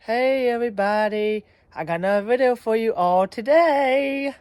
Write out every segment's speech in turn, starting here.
Hey everybody, I got another video for you all today.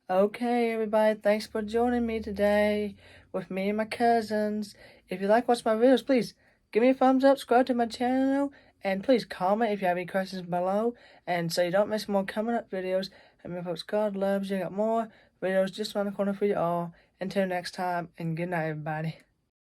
Okay, everybody, thanks for joining me today with me and my cousins. If you like watching my videos, please give me a thumbs up, subscribe to my channel, and please comment if you have any questions below. And so you don't miss more coming up videos. And remember, folks, God loves you. Got more videos just around the corner for you all. Until next time, and good night, everybody.